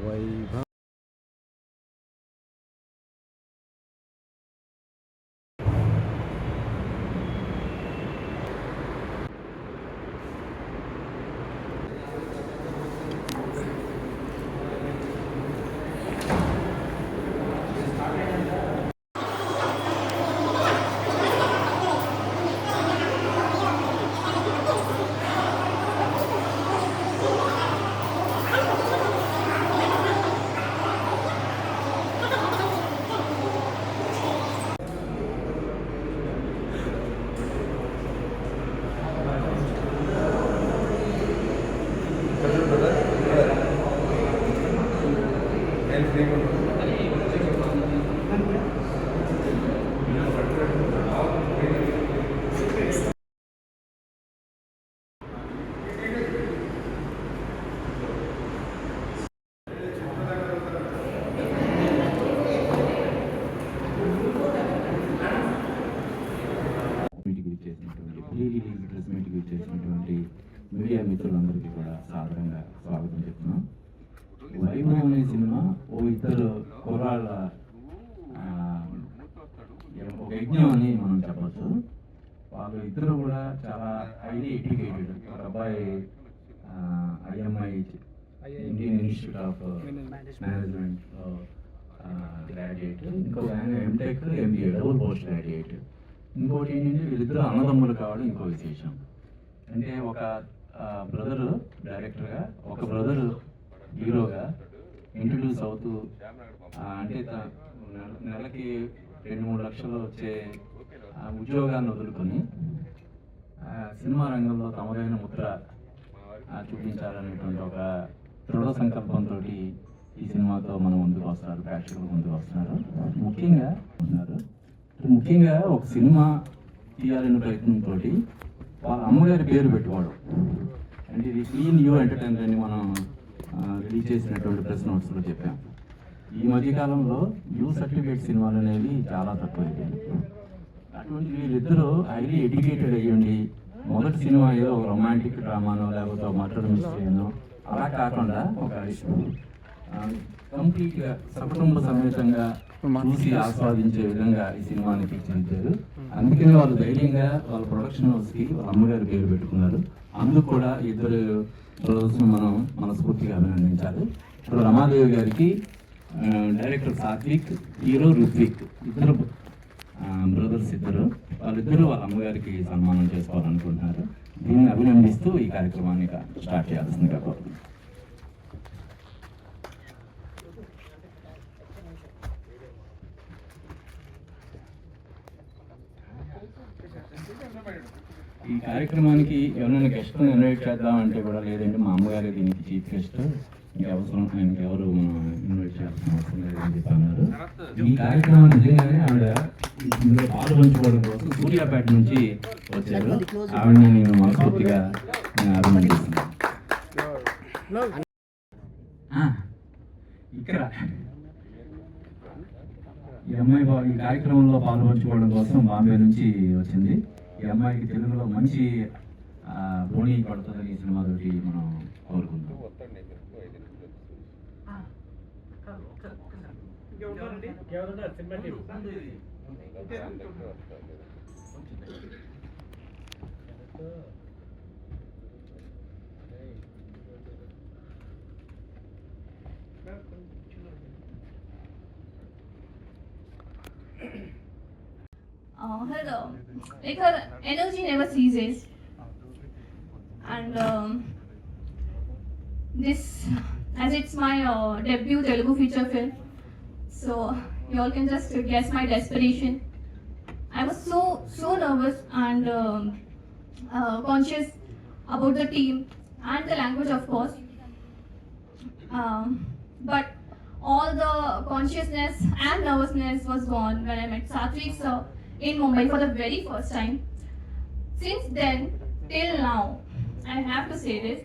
వైభవ్ చేసినటువంటి మీడియా మిత్రులందరికీ కూడా సాధారణంగా స్వాగతం చెప్తున్నాం. వైభవ్ అనే సినిమా ఓ ఇద్దరు కుర్రాళ్ళ ఒక యజ్ఞం అని మనం చెప్పచ్చు. వాళ్ళు ఇద్దరు కూడా చాలా హైలీ ఎడ్యుకేటెడ్. ఒక అబ్బాయి IMI ఇండియన్ ఇన్స్టిట్యూట్ ఆఫ్ మేనేజ్మెంట్లో గ్రాడ్యుయేట్, ఇంకొక ఆయన MTech MBA double post graduate. ఇంకోటి ఏంటంటే వీళ్ళిద్దరు అన్నదమ్ములు కావడం ఇంకో విశేషం. అంటే ఒక బ్రదరు డైరెక్టర్గా, ఒక బ్రదరు హీరోగా ఇంట్రడ్యూస్ అవుతూ అంటే నెలకి 2-3 లక్షలు వచ్చే ఉద్యోగాన్ని వదులుకొని సినిమా రంగంలో తమదైన ముద్ర చూపించాలనేటువంటి ఒక దృఢ సంకల్పంతో ఈ సినిమాతో మనం ముందుకు వస్తున్నారు, ప్రేక్షకులు ముందుకు వస్తున్నారు. ముఖ్యంగా ఒక సినిమా తీయాలనే ప్రయత్నంతో వాళ్ళ అమ్మగారి పేరు పెట్టుకోవడం. అంటే ఇది క్లీన్ యూ ఎంటర్టైనర్ అని మనం రిలీజ్ చేసినటువంటి ప్రెస్ నోట్స్లో చెప్పాం. ఈ మధ్యకాలంలో యూ సర్టిఫికేట్ సినిమాలు అనేవి చాలా తక్కువైపోయింది. అటువంటి వీళ్ళిద్దరూ హైలీ ఎడ్యుకేటెడ్ అయ్యండి మొదటి సినిమా ఏదో ఒక రొమాంటిక్ డ్రామానో లేకపోతే ఒక మర్డర్ మిస్టరీనో అలా కాకుండా ఒక కంప్లీట్గా సకుటుంబ సమేతంగా చూసి ఆస్వాదించే విధంగా ఈ సినిమాని తీర్చిదిద్దారు. అందుకనే వాళ్ళు ధైర్యంగా వాళ్ళ ప్రొడక్షన్ హౌస్కి వాళ్ళ అమ్మగారి పేరు పెట్టుకున్నారు. అందుకు కూడా ఇద్దరు బ్రదర్స్ని మనం మనస్ఫూర్తిగా అభినందించాలి. ఇప్పుడు రమాదేవి గారికి డైరెక్టర్ సాత్విక్, హీరో రుత్విక్, ఇద్దరు బ్రదర్స్ వాళ్ళిద్దరూ వాళ్ళ అమ్మగారికి సన్మానం చేసుకోవాలనుకుంటున్నారు. దీన్ని అభినందిస్తూ ఈ కార్యక్రమాన్ని స్టార్ట్ చేయాల్సిందిగా కోరుతున్నాను. ఈ కార్యక్రమానికి ఎవరైనా గెస్ట్ని ఇన్వైట్ చేద్దామంటే కూడా లేదండి, మా అమ్మగారు దీనికి చీఫ్ గెస్ట్, ఇంకెవసరం ఇంకెవరు మనం ఇన్వైట్ చేయాల్సిన అవసరం లేదని చెప్పన్నారు. ఈ కార్యక్రమం నిజంగానే ఆవిడ ఇందులో పాల్పంచుకోవడం కోసం సూర్యాపేట నుంచి వచ్చారు. ఆవిడని నేను మనస్ఫూర్తిగా అభినందిస్తున్నాను. ఇక్కడ ఈ అమ్మాయి ఈ కార్యక్రమంలో పాల్పంచుకోవడం కోసం బాంబే నుంచి వచ్చింది. ఈ అమ్మాయికి తెలుగులో మంచి పోనీ పడుతుందని ఈ సినిమా తోటి మనం కోరుకుంటాం. Hello. Like her energy never ceases, and this, as it's my debut Telugu feature film, so you all can just guess my desperation. I was so nervous and conscious about the team and the language, of course, but all the consciousness and nervousness was gone when I met Satvik sir in Mumbai for the very first time. Since then till now, I have to say this,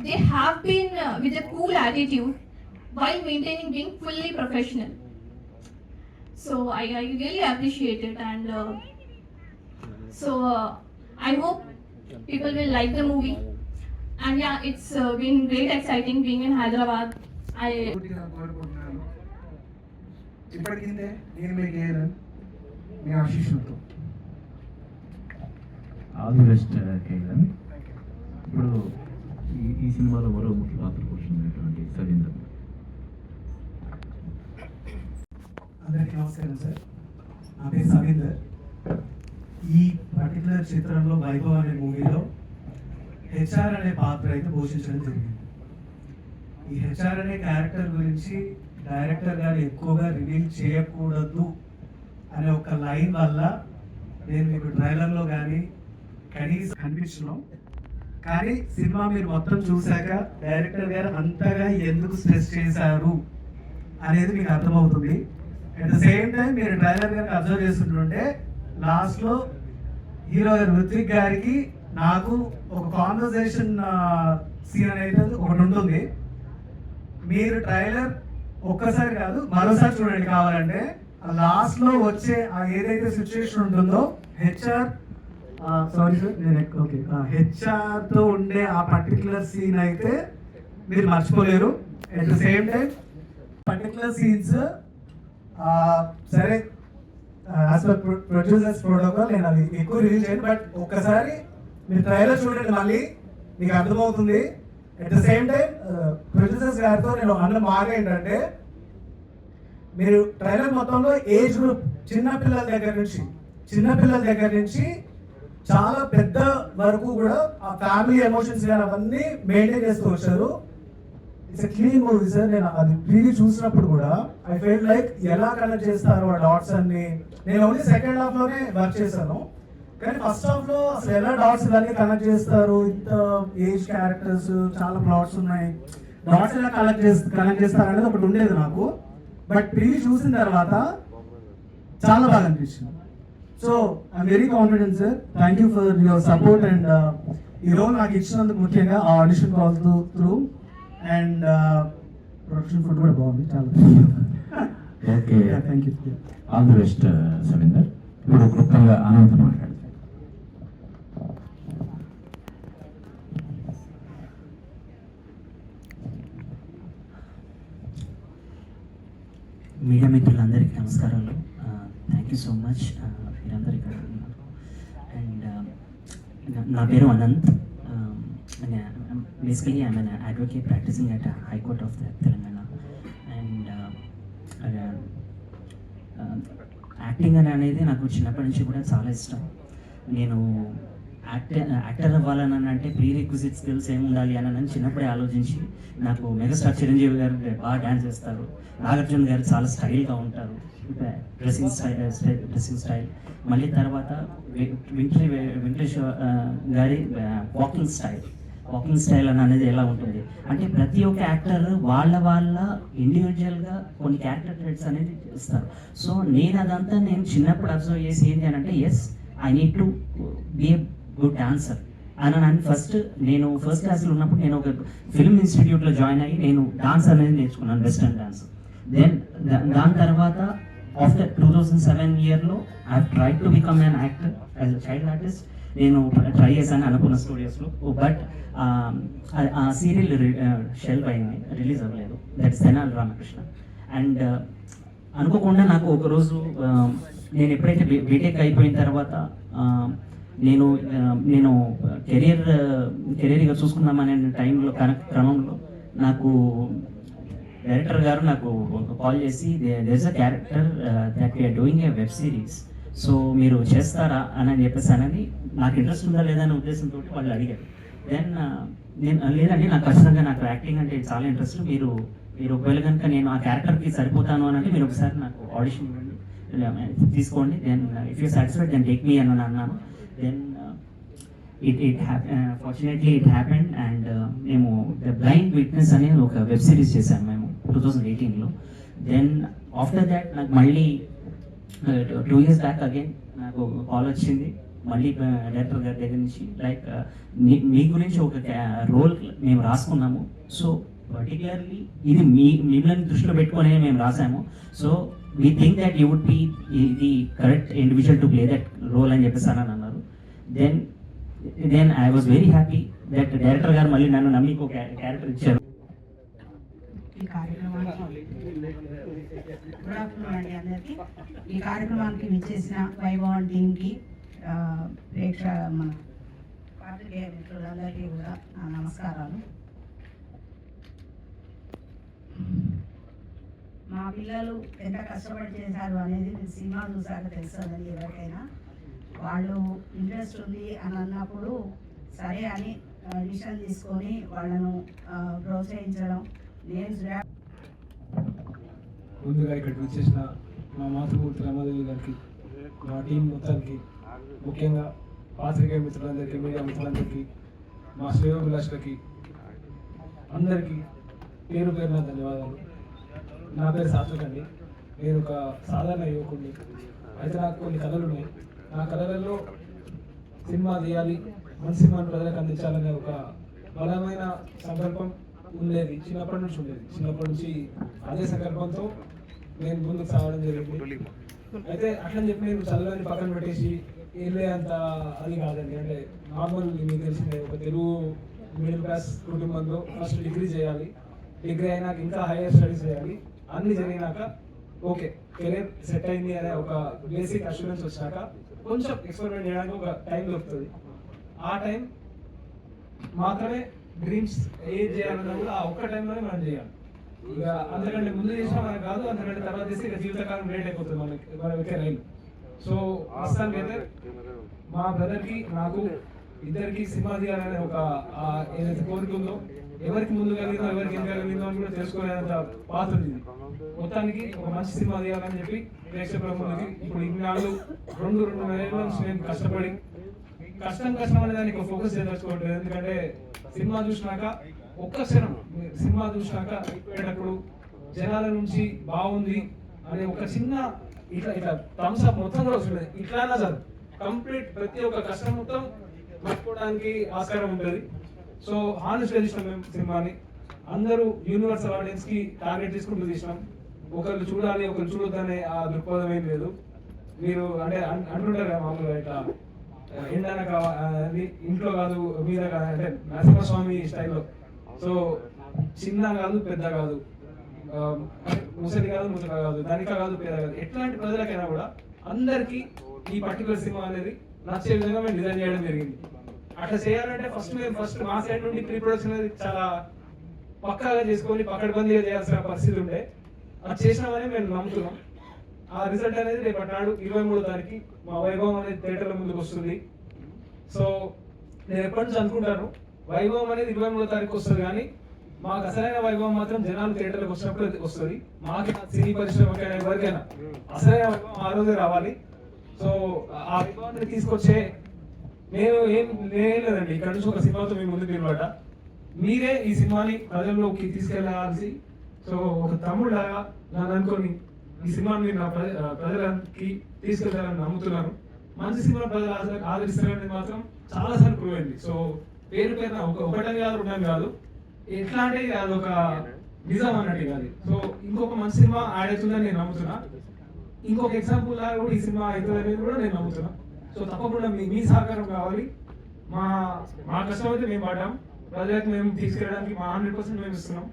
they have been with a cool attitude while maintaining being fully professional. So I really appreciate it, and I hope people will like the movie. And yeah, it's been great exciting being in Hyderabad I పూర్తిగా కోరుకుంటున్నాను. ఇప్పటికింతే నేను మీకు ఏను మీ ఆశీస్సులతో. All the best KL. ఇప్పుడు ఈ సినిమాలో మరో ముఖ్య పాత్ర పోషించినటువంటి సవీందర్. అందరికీ నమస్కారం సార్. నా పేరు సవీందర్. ఈ పర్టికులర్ చిత్రంలో వైభవ్ అనే మూవీలో హెచ్ఆర్ అనే పాత్ర అయితే పోషించడం జరిగింది. ఈ హెచ్ఆర్ అనే క్యారెక్టర్ గురించి డైరెక్టర్ గారు ఎక్కువగా రివీల్ చేయకూడదు అనే ఒక లైన్ వల్ల నేను మీకు ట్రైలర్లో కానీ కనీసం కనిపించను. కానీ సినిమా మీరు మొత్తం చూశాక డైరెక్టర్ గారు అంతగా ఎందుకు స్ట్రెస్ చేశారు అనేది మీకు అర్థమవుతుంది. అట్ ద సేమ్ టైం మీరు ట్రైలర్ గారికి అబ్జర్వ్ చేస్తుంటుంటే లాస్ట్లో హీరో గారు ఋత్విక్ గారికి నాకు ఒక కాన్వర్సేషన్ సీన్ అనేది ఒకటి ఉంటుంది. మీరు ట్రైలర్ ఒక్కసారి కాదు మరోసారి చూడండి కావాలంటే. లాస్ట్లో వచ్చే ఏదైతే సిచ్యువేషన్ ఉంటుందో హెచ్ఆర్ సారీ సార్ నేను ఓకే హెచ్ఆర్తో ఉండే ఆ పర్టికులర్ సీన్ అయితే మీరు మర్చిపోలేరు. At the same time particular scenes సరే యాజ్ పర్ ప్రొడ్యూసర్స్ ప్రోటోకాల్ నేను అది ఎక్కువ రిలీజ్ చేయను. బట్ ఒక్కసారి మీరు ట్రైలర్ చూడండి మళ్ళీ మీకు అర్థమవుతుంది. At the same time producers గారితో నేను అన్న మాట ఏంటంటే మీరు ట్రైలర్ మొత్తంలో ఏజ్ గ్రూప్ చిన్నపిల్లల దగ్గర నుంచి చాలా పెద్ద వరకు కూడా ఆ ఫ్యామిలీ ఎమోషన్స్ కానీ అవన్నీ మెయింటైన్ చేస్తూ వచ్చారు. It's a clean movie sir. నేను అది ప్రీవీ చూసినప్పుడు కూడా ఐ ఫీల్ లైక్ ఎలా కనెక్ట్ చేస్తారు ఆ డాట్స్ అన్ని. నేను ఓన్లీ సెకండ్ హాఫ్ లోనే వర్క్ చేశాను, కానీ ఫస్ట్ హాఫ్ లో అసలు ఎలా డాట్స్ ఇవన్నీ కనెక్ట్ చేస్తారు. ఇంత ఏజ్ క్యారెక్టర్స్ చాలా ప్లాట్స్ ఉన్నాయి, డాట్స్ ఎలా కనెక్ట్ చేస్తారు అనేది ఒకటి ఉండేది నాకు. బట్ ప్రీవీ చూసిన తర్వాత చాలా బాగా అనిపించింది. So I'm very confident sir. Thank you for your support and ఈ రోజు నాకు ఇచ్చినందుకు ముఖ్యంగా ఆ audition call through and production food కూడా బాగుంది చాలా. Okay, thank you. All the best Savinder. ఇప్పుడు క్లుప్తంగా అనంత మాట్లాడతారు. మీడియా మిత్రులందరికీ నమస్కారాలు. థ్యాంక్ యూ సో మచ్ మీరందరూ ఇక్కడ ఉన్నారు. అండ్ నా పేరు Anant. Basically I'm an advocate practicing at high court of Telangana. And acting అనేది నాకు చిన్నప్పటి నుంచి కూడా చాలా ఇష్టం. నేను యాక్టర్ అవ్వాలని అంటే ప్రీ రిక్విజిట్ స్కిల్స్ ఏమి ఉండాలి అని చిన్నప్పుడే ఆలోచించి నాకు మెగాస్టార్ చిరంజీవి గారు బాగా డ్యాన్స్ చేస్తారు, నాగార్జున గారు చాలా స్టైల్గా ఉంటారు, డ్రెస్సింగ్ స్టైల్, మళ్ళీ తర్వాత వెంకటేష్ గారి వాకింగ్ స్టైల్ అనేది ఎలా ఉంటుంది అంటే ప్రతి ఒక్క యాక్టర్ వాళ్ళ ఇండివిజువల్గా కొన్ని క్యారెక్టర్ ట్రేట్స్ అనేది ఇస్తారు. సో నేను చిన్నప్పుడు అబ్జర్వ్ చేసి ఏంటి అని అంటే yes I need to be a good dancer అని నేను ఫస్ట్ క్లాస్లో ఉన్నప్పుడు నేను ఒక ఫిల్మ్ ఇన్స్టిట్యూట్లో జాయిన్ అయ్యి నేను డాన్స్ అనేది నేర్చుకున్నాను, వెస్టర్న్ డాన్స్. దెన్ దాని తర్వాత ఆఫ్టర్ 2007 ఇయర్లో I try to become an actor as a child artist. నేను ట్రై చేశాను అనుకున్న స్టూడియోస్లో, బట్ ఆ సీరియల్ షెల్ఫ్ అయింది, రిలీజ్ అవ్వలేదు. దట్స్ తెనాలి రామకృష్ణ. అండ్ అనుకోకుండా నాకు ఒకరోజు నేను ఎప్పుడైతే బీటెక్ అయిపోయిన తర్వాత నేను కెరీర్గా చూసుకుందామనే టైంలో క్రమంలో నాకు డైరెక్టర్ గారు నాకు కాల్ చేసి there is a character that we're doing a web series, so మీరు చేస్తారా అని చెప్పేసానని నాకు ఇంట్రెస్ట్ ఉందా లేదా అనే ఉద్దేశంతో వాళ్ళు అడిగారు. దెన్ నేను లేదండి నాకు ఖచ్చితంగా నాకు యాక్టింగ్ అంటే చాలా ఇంట్రెస్ట్, మీరు ఒకవేళ కనుక నేను ఆ క్యారెక్టర్కి సరిపోతాను అని అంటే మీరు ఒకసారి నాకు ఆడిషన్ ఇవ్వండి, తీసుకోండి, then if you satisfied then take me అని అన్నాను. Then fortunately it happened. And మేము ద బ్లైండ్ విట్నెస్ అనేది ఒక వెబ్ సిరీస్ చేశాము మేము 2018లో. దెన్ ఆఫ్టర్ దాట్ నాకు మళ్ళీ 2 years బ్యాక్ అగైన్ నాకు కాల్ వచ్చింది మళ్ళీ డైరెక్టర్ గారి దగ్గర నుంచి, లైక్ మీ గురించి ఒక రోల్ మేము రాసుకున్నాము, సో పర్టికులర్లీ ఇది మిమ్మల్ని దృష్టిలో పెట్టుకొని మేము రాసాము, so we think that you would be the correct individual to play that role అని చెప్పేసి అని అన్నారు. Then I was very happy that director గారు మళ్ళీ నన్ను నమ్మి ఒక క్యారెక్టర్ ఇచ్చారు. ఈ కార్యక్రమానికి గుడ్ ఆఫ్టర్నూన్ అండి అందరికీ. ఈ కార్యక్రమానికి విచ్చేసిన వైభవన్ టీంకి మన పాత్రికేయ మిత్రులందరికీ కూడా నా నమస్కారాలు. మా పిల్లలు ఎంత కష్టపడి చేశారు అనేది సినిమా చూసాక తెలుస్తుందండి ఎవరికైనా. వాళ్ళు ఇంట్రెస్ట్ ఉంది అని అన్నప్పుడు సరే అని డిసిషన్ తీసుకొని వాళ్ళను ప్రోత్సహించడం. నేను ముందుగా ఇక్కడికి వచ్చేసిన మా మాతృమూర్తి రమాదేవి గారికి, మా టీం మొత్తానికి, ముఖ్యంగా పాత్రికేయ మిత్రులందరికీ, మీడియా మిత్రులందరికీ, మా శ్రేయోభిలాషులకి అందరికీ పేరు పేరున ధన్యవాదాలు. నా పేరు సాత్విక్ అండి. నేను ఒక సాధారణ యువకుడిని. అయితే నాకు కొన్ని కళలు ఉన్నాయి. నా కళలలో సినిమా తీయాలి, మంచి సినిమాను ప్రజలకు అందించాలనే ఒక బలమైన సంకల్పం ఉండేది. చిన్నప్పటి నుంచి అదే సంకల్పంతో నేను ముందుకు సాగడం జరిగింది. అయితే అట్లని చెప్పి నేను చదువుని పక్కన పెట్టేసి వెళ్ళే అంత అది కాదండి. అంటే నార్మల్ మీకు తెలిసిందే, ఒక తెలుగు మిడిల్ క్లాస్ కుటుంబంలో ఫస్ట్ డిగ్రీ చేయాలి, డిగ్రీ అయినాక ఇంకా హైయర్ స్టడీస్ చేయాలి. అన్ని జరిగినాక ఓకే కెరీర్ సెట్ అయింది అనే ఒక బేసిక్ అష్యూరెన్స్ వచ్చాక కొంచెం ఎక్స్పెరిమెంట్ చేయడానికి ఒక టైం దొరుకుతుంది. ఆ టైం మాత్రమే డ్రీమ్స్ ఏది చేయాలన్నా కూడా ఆ ఒక్క టైంలోనే మనం చేయాలి. ఇక అంతకంటే ముందు చేసినా మనకు కాదు, అంతకంటే తర్వాత చేస్తే ఇక జీవితకాలం లేట్ అయిపోతుంది మన ఎక్కే రైలు. సో ప్రస్తుతానికి అయితే మా బ్రదర్కి నాకు ఇద్దరికి సినిమా తీయాలనే ఒక ఏదైతే కోరిక ఉందో, ఎవరికి ముందు కలిగిందో ఎవరికి ఏం కలిగిందో అని కూడా తెలుసుకునేంత పాత్ర ఉంది. మొత్తానికి ఒక మంచి సినిమా తీయాలని చెప్పి ప్రేక్షకుల ముందుకి ఇప్పుడు ఇన్నాళ్ళు 2.5 నెలల నుంచి నేను కష్టపడి కష్టం అనే దానికి ఫోకస్ చేయదలుచుకోవట్లేదు. ఎందుకంటే సినిమా చూసినాక ఒక్క క్షణం సినిమా చూసినాక అయిపోయేటప్పుడు జనాల నుంచి బాగుంది అనే ఒక చిన్న ఇట్లా థమ్స్ అప్ మొత్తం కూడా వస్తుంది. ఇట్లా సార్ కంప్లీట్ ప్రతి ఒక్క కష్టం మొత్తం మర్చిపోవడానికి ఆస్కారం ఉంటుంది. సో హానెస్ట్ గా తీసినాం మేము సినిమాని. అందరూ యూనివర్సల్ ఆడియన్స్ కి టార్గెట్ చేసుకుంటూ తీసినాం. ఒకళ్ళు చూడాలి ఒకళ్ళు చూడొద్దనే ఆ దృక్పథం ఏం లేదు. మీరు అంటే అంటుంటారు కదా మామూలుగా ఇట్లా ఎండన కావాలి ఇంట్లో కాదు మీద కాదు అంటే నరసింహస్వామి స్టైల్లో. సో చిన్న కాదు పెద్ద కాదు, ముసలి కాదు ముసలి కాదు, ధనిక కాదు పేద కాదు, ఎట్లాంటి ప్రజలకైనా కూడా అందరికీ ఈ పర్టికులర్ సినిమా అనేది నచ్చే విధంగా మేము డిజైన్ చేయడం జరిగింది. అట్లా చేయాలంటే ఫస్ట్ మా సైడ్ నుండి ప్రీ ప్రొడక్షన్ అనేది చాలా పక్కాగా చేసుకొని పకడ్బందీగా చేయాల్సిన పరిస్థితి ఉండే. అది చేసినామని మేము నమ్ముతున్నాం. ఆ రిజల్ట్ అనేది రేపటి నాడు 23వ తారీఖు మా వైభవం అనేది థియేటర్ల ముందుకు వస్తుంది. సో నేను ఎప్పటి నుంచి అనుకుంటాను వైభవం అనేది 23వ తారీఖు వస్తుంది, కానీ మాకు అసలైన వైభవం మాత్రం జనాలు థియేటర్లకు వచ్చినప్పుడు వస్తుంది. మాకు సినీ పరిశ్రమకైనా ఎవరికైనా అసలైన వైభవం ఆ రోజే రావాలి. సో ఆ వైభవాన్ని తీసుకొచ్చే నేను ఏం లేదండి, ఇక్కడ నుంచి ఒక సినిమాతో మీ ముందుకు నిలబడ్డా. మీరే ఈ సినిమాని ప్రజల్లోకి తీసుకెళ్ళాల్సి, సో ఒక తమ్ముళ్ళగా నన్ను అనుకొని ఈ సినిమాని మీరు నా ప్రజలకి తీసుకెళ్తారని నమ్ముతున్నాను. మంచి సినిమా ప్రజలు ఆదరిస్తారనేది మాత్రం చాలాసార్లు ప్రూవ్ అయింది. సో పేరున ఒకటని కాదు ఉండని కాదు, ఎట్లా అంటే అదొక నిజం అన్నట్టు కాదు. సో ఇంకొక మంచి సినిమా యాడ్ అవుతుందని నేను నమ్ముతున్నా. ఇంకొక ఎగ్జాంపుల్ లాగా కూడా ఈ సినిమా అవుతుంది అనేది కూడా నేను నమ్ముతున్నా. సో తప్పకుండా మీ సహకారం కావాలి. మా కష్టం అయితే మేము పడ్డాం, ప్రజలకు మేము తీసుకెళ్ళడానికి మా 100% మేము ఇస్తున్నాం.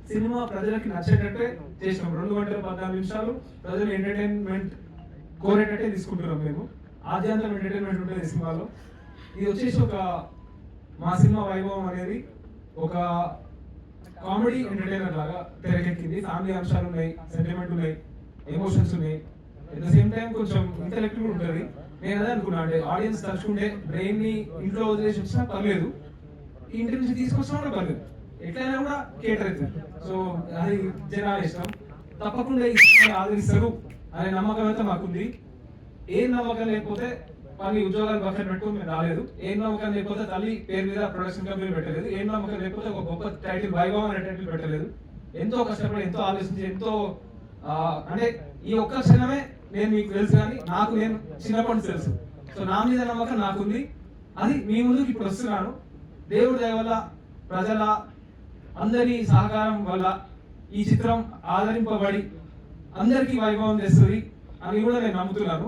సినిమా ప్రజలకి నచ్చేటట్టే చేసినాం. 2 గంటల 14 నిమిషాలు ప్రజలు ఎంటర్టైన్మెంట్ కోరేటట్టే తీసుకుంటున్నాం మేము. ఆద్యంతం ఎంటర్టైన్మెంట్ ఉంటుంది సినిమాలో. ఇది వచ్చేసి ఒక మా సినిమా వైభవం అనేది ఒక కామెడీ ఎంటర్టైనర్ లాగా తెరకెక్కింది. ఫ్యామిలీ అంశాలు ఉన్నాయి, సెంటిమెంట్ ఉన్నాయి, ఎమోషన్స్ ఉన్నాయి, అట్ ద సేమ్ టైం కొంచెం ఇంటెలెక్ట్ కూడా ఉంటుంది. నేను అదే అనుకున్నా, అంటే ఆడియన్స్ తలుచుకుంటే బ్రెయిన్ ని ఇంట్లో వదిలేసి వచ్చినా పర్లేదు, ఇంటి నుంచి తీసుకొచ్చినా కూడా పర్లేదు, ఎట్లయినా కూడా కేటర్ అవుతుంది. సో అది జనాలు ఇష్టం. తప్పకుండా ఈ సినిమాని ఆదరిస్తారు అనే నమ్మకం అయితే మాకుంది. ఏం నమ్మకం లేకపోతే పని ఉద్యోగాలు పక్కన పెట్టుకుని మేము రాలేదు. ఏం నమ్మకం లేకపోతే తల్లి పేరు మీద ప్రొడక్షన్ కంపెనీ పెట్టలేదు. ఏం నమ్మకం లేకపోతే ఒక గొప్ప టైటిల్ వైభవం అనే టైటిల్ పెట్టలేదు. ఎంతో కష్టపడి ఎంతో ఆలోచించి ఎంతో అంటే ఈ ఒక్క క్షణమే నేను మీకు తెలుసు, కానీ నేను చిన్నప్పటి నుంచి తెలుసు. సో నా మీద నమ్మకం నాకుంది. అది మీ ముందుకు ఇప్పుడు వస్తున్నాను. దేవుడి దయ వల్ల ప్రజల అందరి సహకారం వల్ల ఈ చిత్రం ఆదరింపబడి అందరికీ వైభవం తెస్తుంది అని కూడా నేను నమ్ముతున్నాను.